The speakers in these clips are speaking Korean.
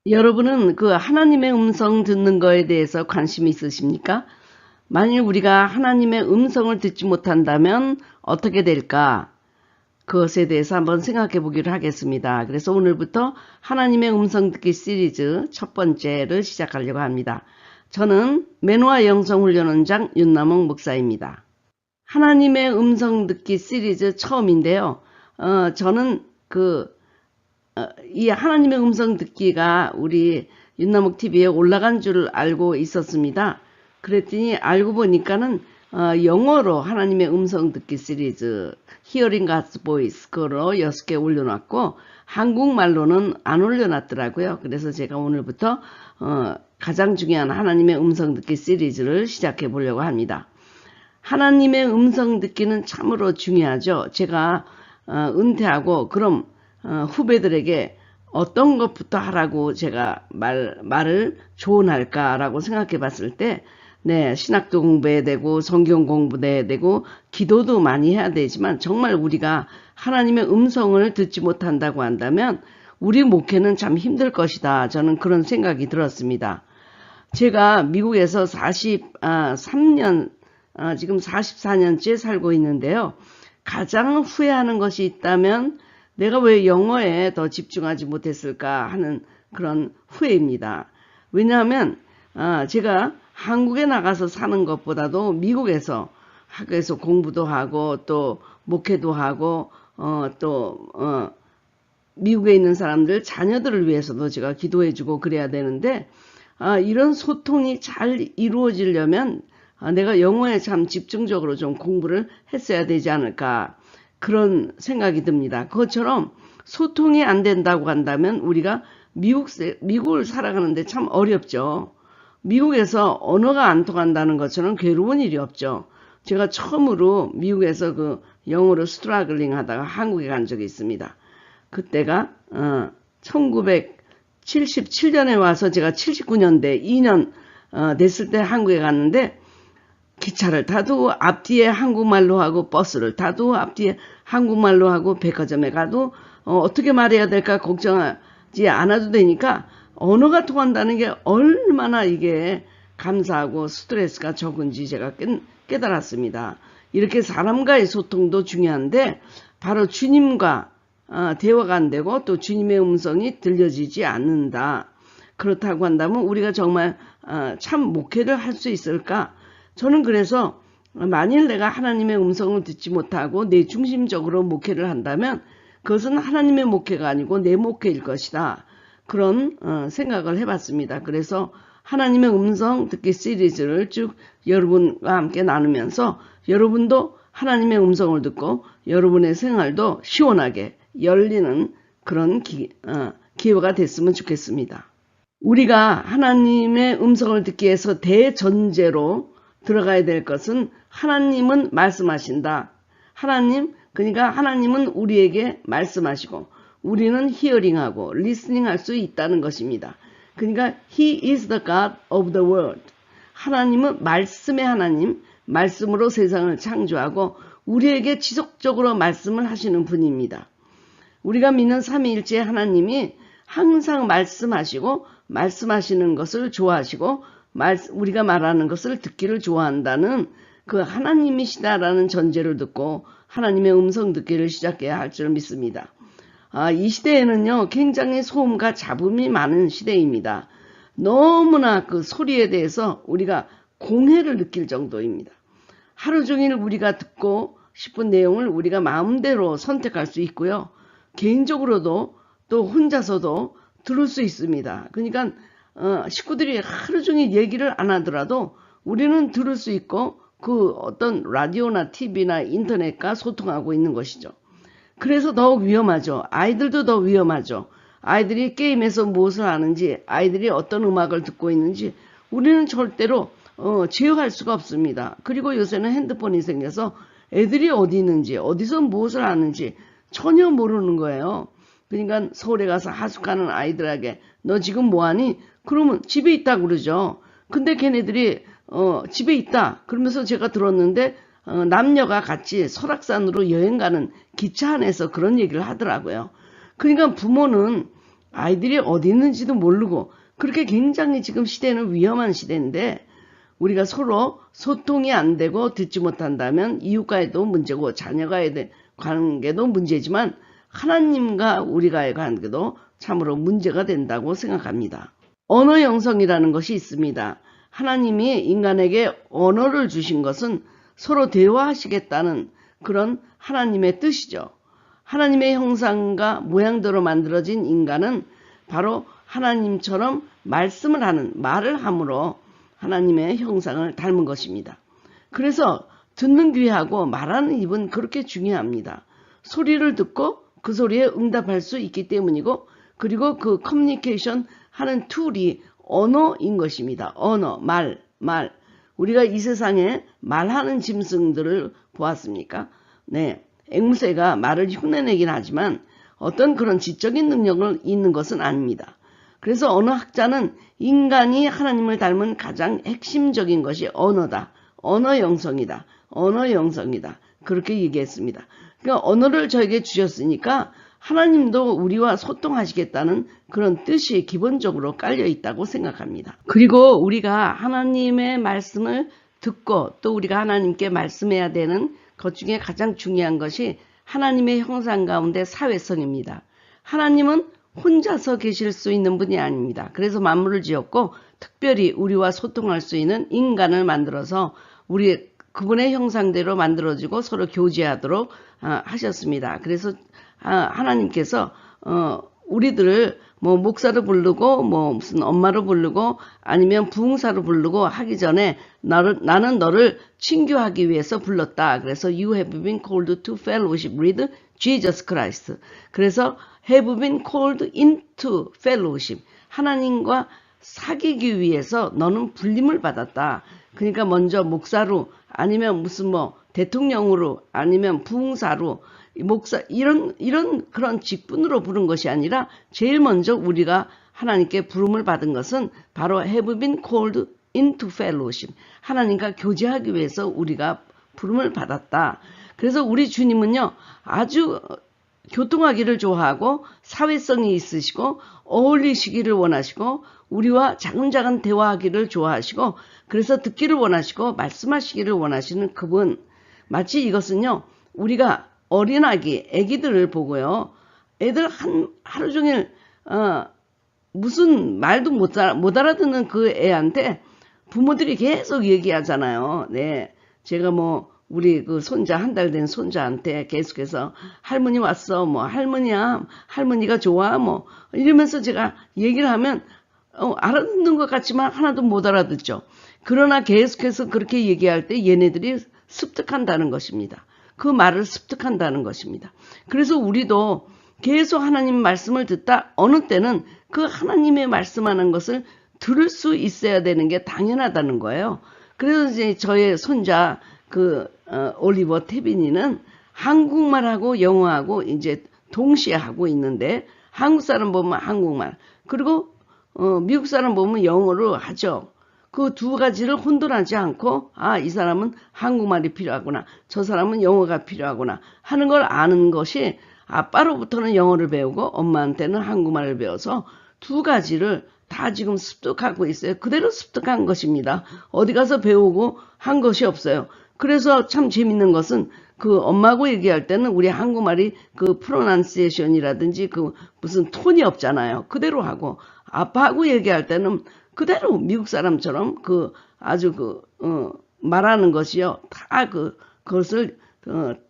여러분은 그 하나님의 음성 듣는 거에 대해서 관심이 있으십니까? 만일 우리가 하나님의 음성을 듣지 못한다면 어떻게 될까? 그것에 대해서 한번 생각해 보기로 하겠습니다. 그래서 오늘부터 하나님의 음성 듣기 시리즈 첫 번째를 시작하려고 합니다. 저는 매노아 영성훈련원장 윤남홍 목사입니다. 하나님의 음성 듣기 시리즈 처음인데요. 저는 이 하나님의 음성 듣기가 우리 윤나목 TV에 올라간 줄 알고 있었습니다. 그랬더니 알고 보니까는 영어로 하나님의 음성 듣기 시리즈 Hearing God's Voice 그거로 6개 올려놨고 한국말로는 안 올려놨더라고요. 그래서 제가 오늘부터 가장 중요한 하나님의 음성 듣기 시리즈를 시작해 보려고 합니다. 하나님의 음성 듣기는 참으로 중요하죠. 제가 은퇴하고 그럼 후배들에게 어떤 것부터 하라고 제가 말을 조언할까라고 생각해 봤을 때, 네, 신학도 공부해야 되고, 성경 공부도 해야 되고, 기도도 많이 해야 되지만, 정말 우리가 하나님의 음성을 듣지 못한다고 한다면, 우리 목회는 참 힘들 것이다. 저는 그런 생각이 들었습니다. 제가 미국에서 43년, 지금 44년째 살고 있는데요. 가장 후회하는 것이 있다면, 내가 왜 영어에 더 집중하지 못했을까 하는 그런 후회입니다. 왜냐하면 제가 한국에 나가서 사는 것보다도 미국에서 학교에서 공부도 하고 또 목회도 하고 미국에 있는 사람들 자녀들을 위해서도 제가 기도해주고 그래야 되는데 이런 소통이 잘 이루어지려면 내가 영어에 참 집중적으로 좀 공부를 했어야 되지 않을까 그런 생각이 듭니다. 그것처럼 소통이 안 된다고 한다면 우리가 미국을 살아가는데 참 어렵죠. 미국에서 언어가 안 통한다는 것처럼 괴로운 일이 없죠. 제가 처음으로 미국에서 그 영어로 스트라글링 하다가 한국에 간 적이 있습니다. 그때가 1977년에 와서 제가 79년대 2년 됐을 때 한국에 갔는데 기차를 타도 앞뒤에 한국말로 하고 버스를 타도 앞뒤에 한국말로 하고 백화점에 가도 어떻게 말해야 될까 걱정하지 않아도 되니까 언어가 통한다는 게 얼마나 이게 감사하고 스트레스가 적은지 제가 깨달았습니다. 이렇게 사람과의 소통도 중요한데 바로 주님과 대화가 안 되고 또 주님의 음성이 들려지지 않는다. 그렇다고 한다면 우리가 정말 참 목회를 할 수 있을까? 저는 그래서 만일 내가 하나님의 음성을 듣지 못하고 내 중심적으로 목회를 한다면 그것은 하나님의 목회가 아니고 내 목회일 것이다. 그런 생각을 해봤습니다. 그래서 하나님의 음성 듣기 시리즈를 쭉 여러분과 함께 나누면서 여러분도 하나님의 음성을 듣고 여러분의 생활도 시원하게 열리는 그런 기회가 됐으면 좋겠습니다. 우리가 하나님의 음성을 듣기 위해서 대전제로 들어가야 될 것은 하나님은 말씀하신다. 그러니까 하나님은 우리에게 말씀하시고 우리는 히어링하고 리스닝 할 수 있다는 것입니다. 그러니까 He is the God of the world. 하나님은 말씀의 하나님, 말씀으로 세상을 창조하고 우리에게 지속적으로 말씀을 하시는 분입니다. 우리가 믿는 삼위일체 하나님이 항상 말씀하시고 말씀하시는 것을 좋아하시고 우리가 말하는 것을 듣기를 좋아한다는 그 하나님이시다라는 전제를 듣고 하나님의 음성 듣기를 시작해야 할 줄 믿습니다. 이 시대에는요 굉장히 소음과 잡음이 많은 시대입니다. 너무나 그 소리에 대해서 우리가 공해를 느낄 정도입니다. 하루 종일 우리가 듣고 싶은 내용을 우리가 마음대로 선택할 수 있고요. 개인적으로도 또 혼자서도 들을 수 있습니다. 그러니까 식구들이 하루 종일 얘기를 안 하더라도 우리는 들을 수 있고 그 어떤 라디오나 TV나 인터넷과 소통하고 있는 것이죠. 그래서 더욱 위험하죠. 아이들도 더 위험하죠. 아이들이 게임에서 무엇을 하는지, 아이들이 어떤 음악을 듣고 있는지 우리는 절대로 제어할 수가 없습니다. 그리고 요새는 핸드폰이 생겨서 애들이 어디 있는지, 어디서 무엇을 하는지 전혀 모르는 거예요. 그러니까 서울에 가서 하숙하는 아이들에게 너 지금 뭐하니? 그러면 집에 있다고 그러죠. 근데 걔네들이 집에 있다 그러면서 제가 들었는데 남녀가 같이 설악산으로 여행 가는 기차 안에서 그런 얘기를 하더라고요. 그러니까 부모는 아이들이 어디 있는지도 모르고 그렇게 굉장히 지금 시대는 위험한 시대인데 우리가 서로 소통이 안 되고 듣지 못한다면 이웃과의도 문제고 자녀과의 관계도 문제지만 하나님과 우리가의 관계도 참으로 문제가 된다고 생각합니다. 언어 영성이라는 것이 있습니다. 하나님이 인간에게 언어를 주신 것은 서로 대화하시겠다는 그런 하나님의 뜻이죠. 하나님의 형상과 모양대로 만들어진 인간은 바로 하나님처럼 말씀을 하는, 말을 함으로 하나님의 형상을 닮은 것입니다. 그래서 듣는 귀하고 말하는 입은 그렇게 중요합니다. 소리를 듣고 그 소리에 응답할 수 있기 때문이고 그리고 그 커뮤니케이션 하는 툴이 언어인 것입니다. 언어, 말. 우리가 이 세상에 말하는 짐승들을 보았습니까? 네, 앵무새가 말을 흉내내긴 하지만 어떤 그런 지적인 능력을 있는 것은 아닙니다. 그래서 어느 학자는 인간이 하나님을 닮은 가장 핵심적인 것이 언어다. 언어 영성이다. 그렇게 얘기했습니다. 그러니까 언어를 저에게 주셨으니까 하나님도 우리와 소통하시겠다는 그런 뜻이 기본적으로 깔려 있다고 생각합니다. 그리고 우리가 하나님의 말씀을 듣고 또 우리가 하나님께 말씀해야 되는 것 중에 가장 중요한 것이 하나님의 형상 가운데 사회성입니다. 하나님은 혼자서 계실 수 있는 분이 아닙니다. 그래서 만물을 지었고 특별히 우리와 소통할 수 있는 인간을 만들어서 우리 그분의 형상대로 만들어지고 서로 교제하도록 하셨습니다. 그래서 하나님께서 우리들을 뭐 목사로 부르고 뭐 무슨 엄마로 부르고 아니면 부흥사로 부르고 하기 전에 나는 너를 친교하기 위해서 불렀다. 그래서 you have been called to fellowship with Jesus Christ. 그래서 have been called into fellowship. 하나님과 사귀기 위해서 너는 불림을 받았다. 그러니까 먼저 목사로 아니면 무슨 뭐 대통령으로 아니면 부흥사로 목사 이런 그런 직분으로 부른 것이 아니라 제일 먼저 우리가 하나님께 부름을 받은 것은 바로 have been called into fellowship. 하나님과 교제하기 위해서 우리가 부름을 받았다. 그래서 우리 주님은요 아주 교통하기를 좋아하고 사회성이 있으시고 어울리시기를 원하시고 우리와 작은 대화하기를 좋아하시고 그래서 듣기를 원하시고 말씀하시기를 원하시는 그분. 마치 이것은요 우리가 어린아기, 애기들을 보고요. 애들 하루 종일 무슨 말도 못 알아듣는 그 애한테 부모들이 계속 얘기하잖아요. 네, 제가 뭐 우리 그 손자 한 달 된 손자한테 계속해서 할머니 왔어, 뭐 할머니야, 할머니가 좋아, 뭐 이러면서 제가 얘기를 하면 알아듣는 것 같지만 하나도 못 알아듣죠. 그러나 계속해서 그렇게 얘기할 때 얘네들이 습득한다는 것입니다. 그 말을 습득한다는 것입니다. 그래서 우리도 계속 하나님 말씀을 듣다 어느 때는 그 하나님의 말씀하는 것을 들을 수 있어야 되는 게 당연하다는 거예요. 그래서 이제 저의 손자 올리버 태빈이는 한국말하고 영어하고 이제 동시에 하고 있는데 한국 사람 보면 한국말 그리고 미국 사람 보면 영어로 하죠. 그 두 가지를 혼돈하지 않고 이 사람은 한국말이 필요하구나 저 사람은 영어가 필요하구나 하는 걸 아는 것이 아빠로부터는 영어를 배우고 엄마한테는 한국말을 배워서 두 가지를 다 지금 습득하고 있어요. 그대로 습득한 것입니다. 어디 가서 배우고 한 것이 없어요. 그래서 참 재밌는 것은 그 엄마하고 얘기할 때는 우리 한국말이 그 프로넌시에이션이라든지 그 무슨 톤이 없잖아요. 그대로 하고 아빠하고 얘기할 때는 그대로 미국 사람처럼 아주 말하는 것이요. 다 그것을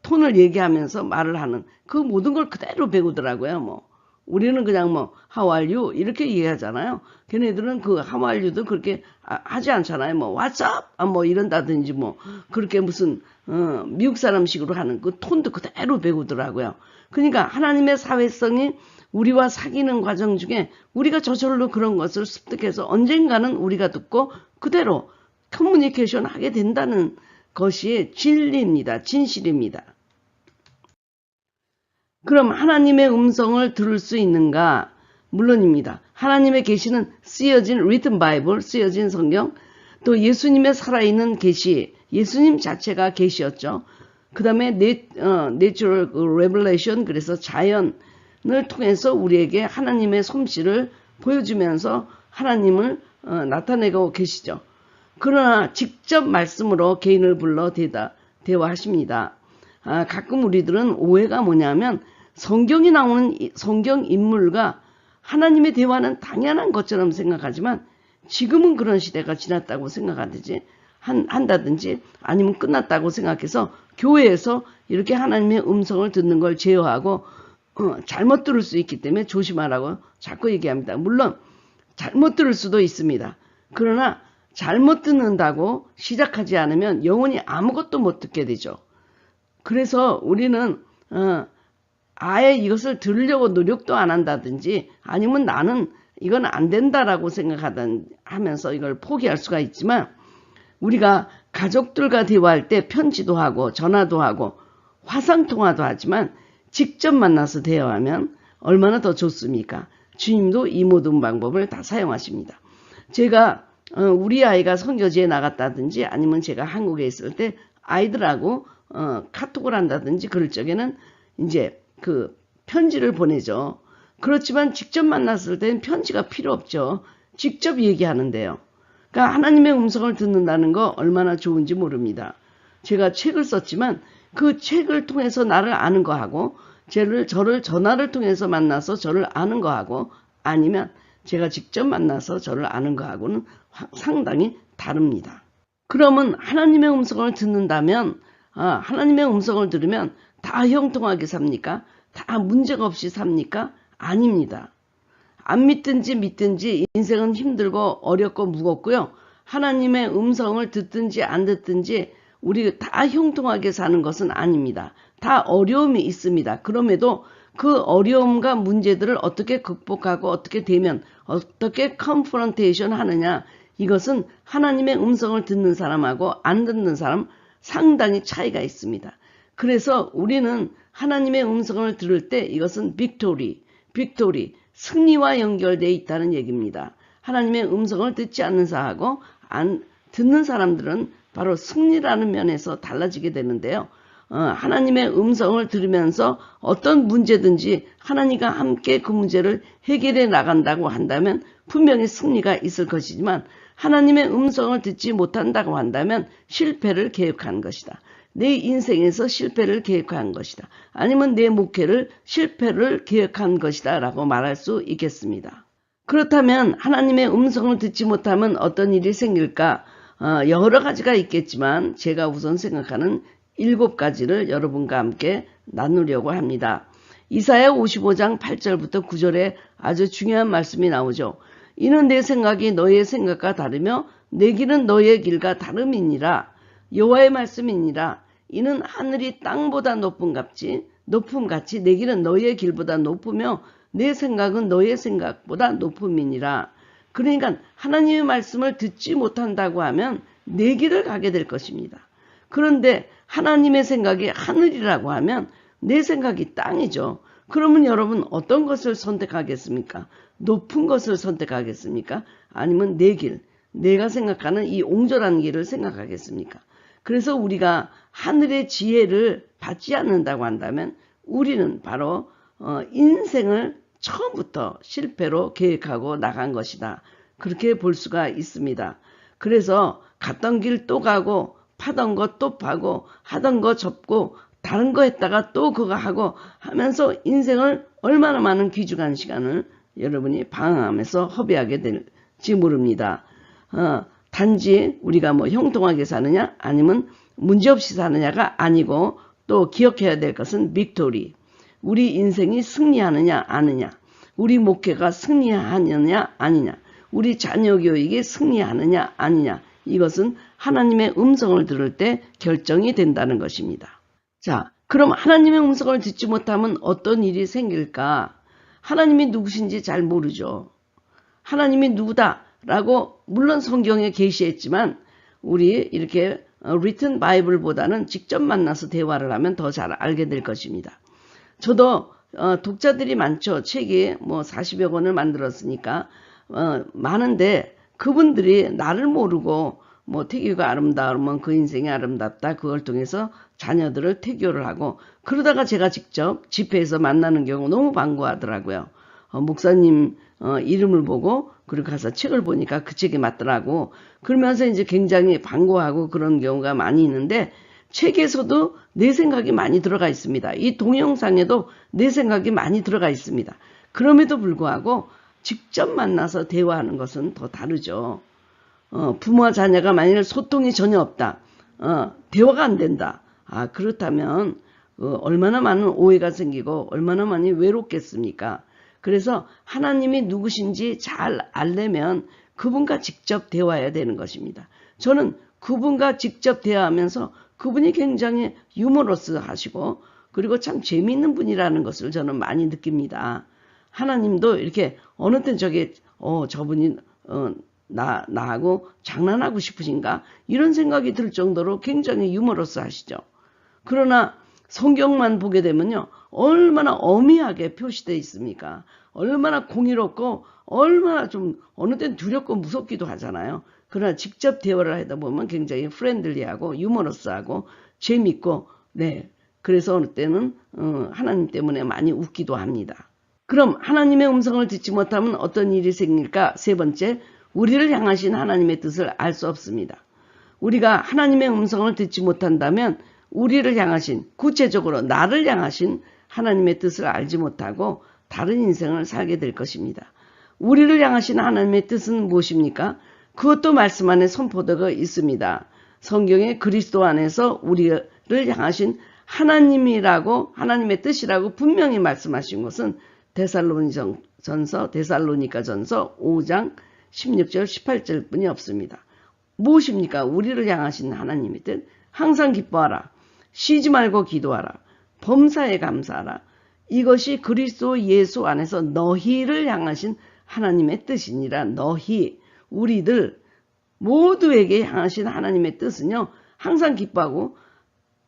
톤을 얘기하면서 말을 하는 그 모든 걸 그대로 배우더라고요. 뭐 우리는 그냥 뭐 how are you 이렇게 얘기하잖아요. 걔네들은 그 how are you도 그렇게 하지 않잖아요. 뭐 what's up 뭐 이런다든지 뭐 그렇게 무슨 미국 사람식으로 하는 그 톤도 그대로 배우더라고요. 그러니까 하나님의 사회성이 우리와 사귀는 과정 중에 우리가 저절로 그런 것을 습득해서 언젠가는 우리가 듣고 그대로 커뮤니케이션 하게 된다는 것이 진리입니다. 진실입니다. 그럼 하나님의 음성을 들을 수 있는가? 물론입니다. 하나님의 계시는 쓰여진 written Bible, 쓰여진 성경, 또 예수님의 살아있는 계시, 예수님 자체가 계시였죠. 그 다음에 natural revelation, 그래서 자연, 통해서 우리에게 하나님의 솜씨를 보여주면서 하나님을 나타내고 계시죠. 그러나 직접 말씀으로 개인을 불러 대화하십니다. 가끔 우리들은 오해가 뭐냐면 성경이 나오는 성경 인물과 하나님의 대화는 당연한 것처럼 생각하지만 지금은 그런 시대가 지났다고 한다든지 아니면 끝났다고 생각해서 교회에서 이렇게 하나님의 음성을 듣는 걸 제어하고 잘못 들을 수 있기 때문에 조심하라고 자꾸 얘기합니다. 물론 잘못 들을 수도 있습니다. 그러나 잘못 듣는다고 시작하지 않으면 영원히 아무것도 못 듣게 되죠. 그래서 우리는 아예 이것을 들으려고 노력도 안 한다든지 아니면 나는 이건 안 된다라고 하면서 이걸 포기할 수가 있지만 우리가 가족들과 대화할 때 편지도 하고 전화도 하고 화상통화도 하지만 직접 만나서 대화하면 얼마나 더 좋습니까? 주님도 이 모든 방법을 다 사용하십니다. 제가 우리 아이가 선교지에 나갔다든지 아니면 제가 한국에 있을 때 아이들하고 카톡을 한다든지 그럴 적에는 이제 그 편지를 보내죠. 그렇지만 직접 만났을 때는 편지가 필요 없죠. 직접 얘기하는데요. 그러니까 하나님의 음성을 듣는다는 거 얼마나 좋은지 모릅니다. 제가 책을 썼지만 그 책을 통해서 나를 아는 거하고 저를 전화를 통해서 만나서 저를 아는 거하고 아니면 제가 직접 만나서 저를 아는 거하고는 상당히 다릅니다. 그러면 하나님의 음성을 듣는다면 하나님의 음성을 들으면 다 형통하게 삽니까? 다 문제가 없이 삽니까? 아닙니다. 안 믿든지 믿든지 인생은 힘들고 어렵고 무겁고요. 하나님의 음성을 듣든지 안 듣든지 우리 다 형통하게 사는 것은 아닙니다. 다 어려움이 있습니다. 그럼에도 그 어려움과 문제들을 어떻게 극복하고 어떻게 어떻게 컨프런테이션 하느냐, 이것은 하나님의 음성을 듣는 사람하고 안 듣는 사람 상당히 차이가 있습니다. 그래서 우리는 하나님의 음성을 들을 때 이것은 빅토리, 승리와 연결되어 있다는 얘기입니다. 하나님의 음성을 듣지 않는 사람하고 안 듣는 사람들은 바로 승리라는 면에서 달라지게 되는데요. 하나님의 음성을 들으면서 어떤 문제든지 하나님과 함께 그 문제를 해결해 나간다고 한다면 분명히 승리가 있을 것이지만 하나님의 음성을 듣지 못한다고 한다면 실패를 계획한 것이다. 내 인생에서 실패를 계획한 것이다. 아니면 내 목회를 실패를 계획한 것이다 라고 말할 수 있겠습니다. 그렇다면 하나님의 음성을 듣지 못하면 어떤 일이 생길까? 여러 가지가 있겠지만 제가 우선 생각하는 7가지를 여러분과 함께 나누려고 합니다. 이사야 55장 8절부터 9절에 아주 중요한 말씀이 나오죠. 이는 내 생각이 너의 생각과 다르며 내 길은 너의 길과 다름이니라. 여호와의 말씀이니라. 이는 하늘이 땅보다 높음같이 내 길은 너의 길보다 높으며 내 생각은 너의 생각보다 높음이니라. 그러니까 하나님의 말씀을 듣지 못한다고 하면 내 길을 가게 될 것입니다. 그런데 하나님의 생각이 하늘이라고 하면 내 생각이 땅이죠. 그러면 여러분 어떤 것을 선택하겠습니까? 높은 것을 선택하겠습니까? 아니면 내 길, 내가 생각하는 이 옹졸한 길을 생각하겠습니까? 그래서 우리가 하늘의 지혜를 받지 않는다고 한다면 우리는 바로 인생을 처음부터 실패로 계획하고 나간 것이다. 그렇게 볼 수가 있습니다. 그래서 갔던 길 또 가고 파던 거 또 파고 하던 거 접고 다른 거 했다가 또 그거 하고 하면서 인생을 얼마나 많은 귀중한 시간을 여러분이 방황하면서 허비하게 될지 모릅니다. 단지 우리가 뭐 형통하게 사느냐 아니면 문제없이 사느냐가 아니고 또 기억해야 될 것은 빅토리. 우리 인생이 승리하느냐 아니냐, 우리 목회가 승리하느냐 아니냐, 우리 자녀 교육이 승리하느냐 아니냐, 이것은 하나님의 음성을 들을 때 결정이 된다는 것입니다. 자, 그럼 하나님의 음성을 듣지 못하면 어떤 일이 생길까? 하나님이 누구신지 잘 모르죠. 하나님이 누구다라고 물론 성경에 계시했지만 우리 이렇게 written 바이블보다는 직접 만나서 대화를 하면 더 잘 알게 될 것입니다. 저도 독자들이 많죠. 책이 뭐 40여 권을 만들었으니까 많은데 그분들이 나를 모르고 뭐 태교가 아름다우면 그 인생이 아름답다. 그걸 통해서 자녀들을 태교를 하고 그러다가 제가 직접 집회에서 만나는 경우 너무 반가워하더라고요. 목사님 이름을 보고 그리고 가서 책을 보니까 그 책이 맞더라고. 그러면서 이제 굉장히 반가워하고 그런 경우가 많이 있는데 책에서도 내 생각이 많이 들어가 있습니다. 이 동영상에도 내 생각이 많이 들어가 있습니다. 그럼에도 불구하고 직접 만나서 대화하는 것은 더 다르죠. 부모와 자녀가 만일 소통이 전혀 없다. 대화가 안 된다. 그렇다면 얼마나 많은 오해가 생기고 얼마나 많이 외롭겠습니까? 그래서 하나님이 누구신지 잘 알려면 그분과 직접 대화해야 되는 것입니다. 저는 그분과 직접 대화하면서 그분이 굉장히 유머러스 하시고 그리고 참 재미있는 분이라는 것을 저는 많이 느낍니다. 하나님도 이렇게 어느 땐 저분이 나하고 장난하고 싶으신가? 이런 생각이 들 정도로 굉장히 유머러스 하시죠. 그러나 성경만 보게 되면요. 얼마나 어미하게 표시되어 있습니까? 얼마나 공의롭고 얼마나 좀 어느 땐 두렵고 무섭기도 하잖아요. 그러나 직접 대화를 하다 보면 굉장히 프렌들리하고 유머러스하고 재밌고 네. 그래서 어느 때는 하나님 때문에 많이 웃기도 합니다. 그럼 하나님의 음성을 듣지 못하면 어떤 일이 생길까? 세 번째, 우리를 향하신 하나님의 뜻을 알 수 없습니다. 우리가 하나님의 음성을 듣지 못한다면 우리를 향하신, 구체적으로 나를 향하신 하나님의 뜻을 알지 못하고 다른 인생을 살게 될 것입니다. 우리를 향하신 하나님의 뜻은 무엇입니까? 그것도 말씀 안에 선포되어 있습니다. 성경에 그리스도 안에서 우리를 향하신 하나님이라고 하나님의 뜻이라고 분명히 말씀하신 것은 데살로니가전서 5장 16절 18절 뿐이 없습니다. 무엇입니까? 우리를 향하신 하나님의 뜻. 항상 기뻐하라. 쉬지 말고 기도하라. 범사에 감사하라. 이것이 그리스도 예수 안에서 너희를 향하신 하나님의 뜻이니라. 너희, 우리들 모두에게 향하신 하나님의 뜻은요. 항상 기뻐하고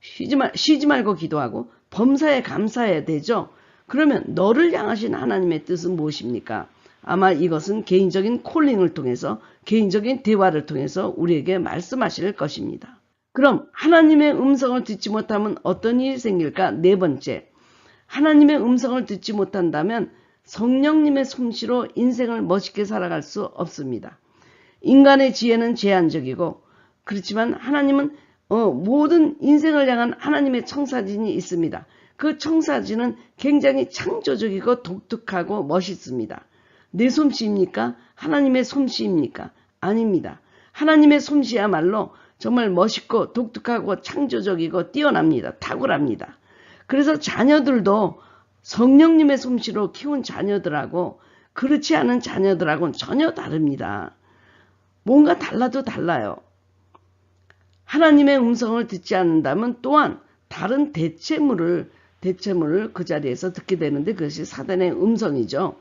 쉬지 말고 기도하고 범사에 감사해야 되죠. 그러면 너를 향하신 하나님의 뜻은 무엇입니까? 아마 이것은 개인적인 콜링을 통해서 개인적인 대화를 통해서 우리에게 말씀하실 것입니다. 그럼 하나님의 음성을 듣지 못하면 어떤 일이 생길까? 네 번째, 하나님의 음성을 듣지 못한다면 성령님의 솜씨로 인생을 멋있게 살아갈 수 없습니다. 인간의 지혜는 제한적이고 그렇지만 하나님은 모든 인생을 향한 하나님의 청사진이 있습니다. 그 청사진은 굉장히 창조적이고 독특하고 멋있습니다. 내 솜씨입니까? 하나님의 솜씨입니까? 아닙니다. 하나님의 솜씨야말로 정말 멋있고 독특하고 창조적이고 뛰어납니다. 탁월합니다. 그래서 자녀들도 성령님의 솜씨로 키운 자녀들하고 그렇지 않은 자녀들하고는 전혀 다릅니다. 뭔가 달라도 달라요. 하나님의 음성을 듣지 않는다면 또한 다른 대체물을 그 자리에서 듣게 되는데 그것이 사단의 음성이죠.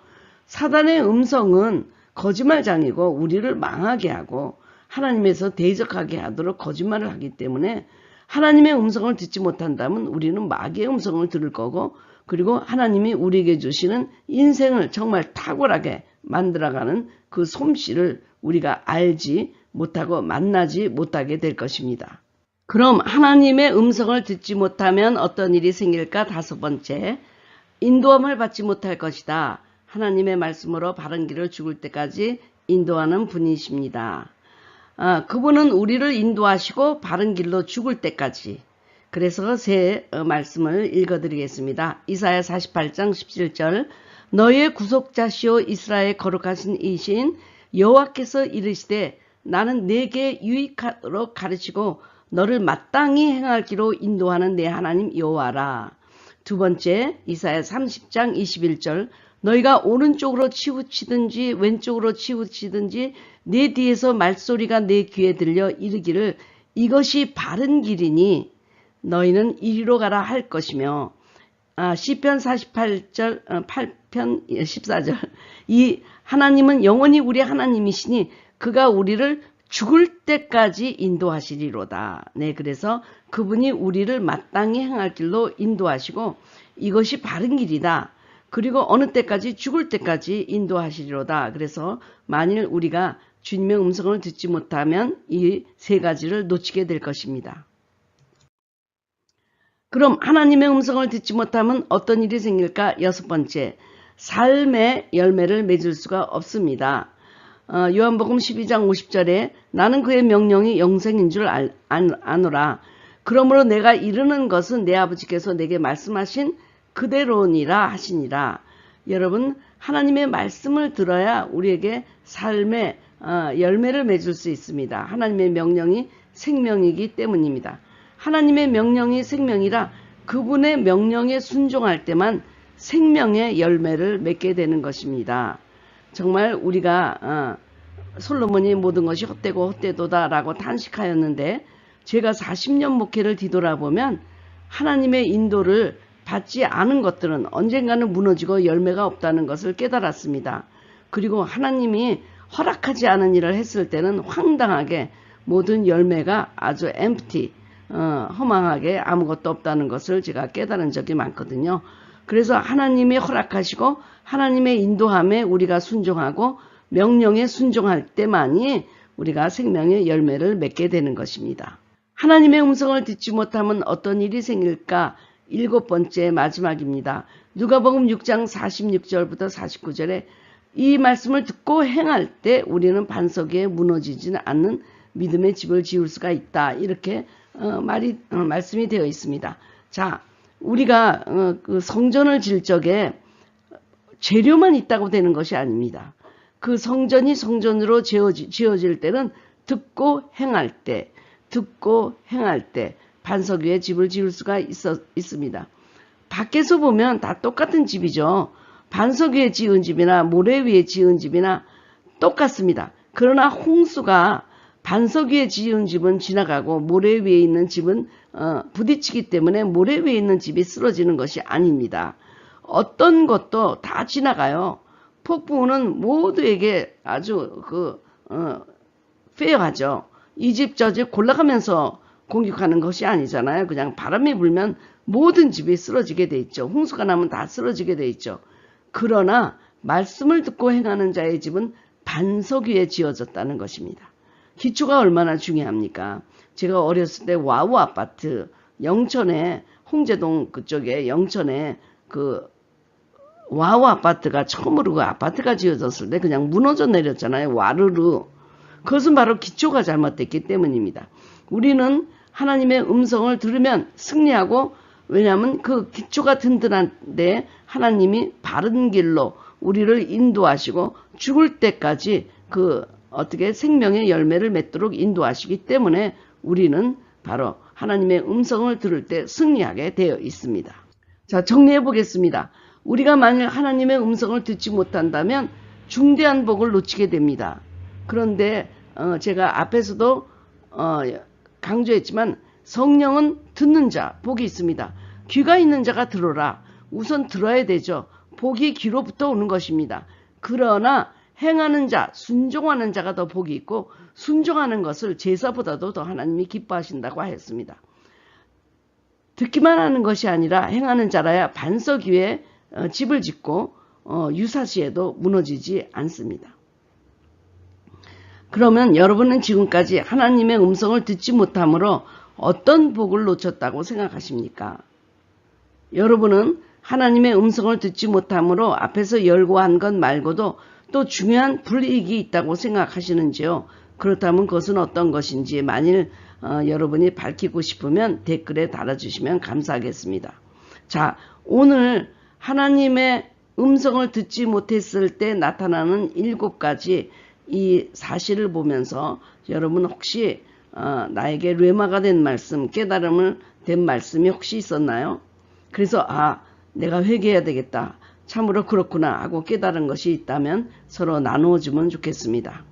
사단의 음성은 거짓말장이고 우리를 망하게 하고 하나님에서 대적하게 하도록 거짓말을 하기 때문에 하나님의 음성을 듣지 못한다면 우리는 마귀의 음성을 들을 거고 그리고 하나님이 우리에게 주시는 인생을 정말 탁월하게 만들어가는 그 솜씨를 우리가 알지 못하고 만나지 못하게 될 것입니다. 그럼 하나님의 음성을 듣지 못하면 어떤 일이 생길까? 다섯 번째, 인도함을 받지 못할 것이다. 하나님의 말씀으로 바른 길을 죽을 때까지 인도하는 분이십니다. 그분은 우리를 인도하시고 바른 길로 죽을 때까지. 그래서 새 말씀을 읽어드리겠습니다. 이사야 48장 17절 너희의 구속자시오 이스라엘 거룩하신 이신 여호와께서 이르시되 나는 내게 유익하도록 가르치고 너를 마땅히 행할 길로 인도하는 내 하나님 여호와라. 두 번째 이사야 30장 21절 너희가 오른쪽으로 치우치든지 왼쪽으로 치우치든지 내 뒤에서 말소리가 내 귀에 들려 이르기를 이것이 바른 길이니 너희는 이리로 가라 할 것이며 시편 48절 8편 14절 이 하나님은 영원히 우리 하나님이시니 그가 우리를 죽을 때까지 인도하시리로다. 네, 그래서 그분이 우리를 마땅히 행할 길로 인도하시고 이것이 바른 길이다. 그리고 어느 때까지 죽을 때까지 인도하시리로다. 그래서 만일 우리가 주님의 음성을 듣지 못하면 이 세 가지를 놓치게 될 것입니다. 그럼 하나님의 음성을 듣지 못하면 어떤 일이 생길까? 6번째, 삶의 열매를 맺을 수가 없습니다. 요한복음 12장 50절에 나는 그의 명령이 영생인 줄 아노라. 그러므로 내가 이르는 것은 내 아버지께서 내게 말씀하신 그대로니라 하시니라. 여러분, 하나님의 말씀을 들어야 우리에게 삶의 열매를 맺을 수 있습니다. 하나님의 명령이 생명이기 때문입니다. 하나님의 명령이 생명이라 그분의 명령에 순종할 때만 생명의 열매를 맺게 되는 것입니다. 정말 우리가 솔로몬이 모든 것이 헛되고 헛되도다라고 탄식하였는데 제가 40년 목회를 뒤돌아보면 하나님의 인도를 받지 않은 것들은 언젠가는 무너지고 열매가 없다는 것을 깨달았습니다. 그리고 하나님이 허락하지 않은 일을 했을 때는 황당하게 모든 열매가 아주 empty, 허망하게 아무것도 없다는 것을 제가 깨달은 적이 많거든요. 그래서 하나님이 허락하시고 하나님의 인도함에 우리가 순종하고 명령에 순종할 때만이 우리가 생명의 열매를 맺게 되는 것입니다. 하나님의 음성을 듣지 못하면 어떤 일이 생길까? 7번째 마지막입니다. 누가복음 6장 46절부터 49절에 이 말씀을 듣고 행할 때 우리는 반석 위에 무너지지는 않는 믿음의 집을 지을 수가 있다. 이렇게 말씀이 되어 있습니다. 자, 우리가 그 성전을 질 적에 재료만 있다고 되는 것이 아닙니다. 그 성전이 성전으로 지어질 때는 듣고 행할 때 반석 위에 집을 지을 수가 있습니다. 밖에서 보면 다 똑같은 집이죠. 반석 위에 지은 집이나 모래 위에 지은 집이나 똑같습니다. 그러나 홍수가 반석 위에 지은 집은 지나가고 모래 위에 있는 집은 부딪히기 때문에 모래 위에 있는 집이 쓰러지는 것이 아닙니다. 어떤 것도 다 지나가요. 폭풍우는 모두에게 아주 페어하죠. 이 집 저 집 골라가면서 공격하는 것이 아니잖아요. 그냥 바람이 불면 모든 집이 쓰러지게 돼 있죠. 홍수가 나면 다 쓰러지게 돼 있죠. 그러나 말씀을 듣고 행하는 자의 집은 반석 위에 지어졌다는 것입니다. 기초가 얼마나 중요합니까? 제가 어렸을 때 와우 아파트 영천에 홍제동 그쪽에 영천에 그 와우 아파트가 처음으로 그 아파트가 지어졌을 때 그냥 무너져 내렸잖아요. 와르르. 그것은 바로 기초가 잘못됐기 때문입니다. 우리는 하나님의 음성을 들으면 승리하고 왜냐하면 그 기초가 든든한데 하나님이 바른 길로 우리를 인도하시고 죽을 때까지 어떻게 생명의 열매를 맺도록 인도하시기 때문에 우리는 바로 하나님의 음성을 들을 때 승리하게 되어 있습니다. 자, 정리해 보겠습니다. 우리가 만약 하나님의 음성을 듣지 못한다면 중대한 복을 놓치게 됩니다. 그런데 제가 앞에서도 강조했지만 성령은 듣는 자, 복이 있습니다. 귀가 있는 자가 들어라. 우선 들어야 되죠. 복이 귀로부터 오는 것입니다. 그러나 행하는 자, 순종하는 자가 더 복이 있고 순종하는 것을 제사보다도 더 하나님이 기뻐하신다고 하였습니다. 듣기만 하는 것이 아니라 행하는 자라야 반석 위에 집을 짓고 유사시에도 무너지지 않습니다. 그러면 여러분은 지금까지 하나님의 음성을 듣지 못함으로 어떤 복을 놓쳤다고 생각하십니까? 여러분은 하나님의 음성을 듣지 못함으로 앞에서 열거한 것 말고도 또 중요한 불이익이 있다고 생각하시는지요? 그렇다면 그것은 어떤 것인지 만일 여러분이 밝히고 싶으면 댓글에 달아주시면 감사하겠습니다. 자, 오늘 하나님의 음성을 듣지 못했을 때 나타나는 7가지 이 사실을 보면서 여러분 혹시 나에게 뢰마가 된 말씀, 깨달음을 된 말씀이 혹시 있었나요? 그래서 내가 회개해야 되겠다. 참으로 그렇구나 하고 깨달은 것이 있다면 서로 나누어주면 좋겠습니다.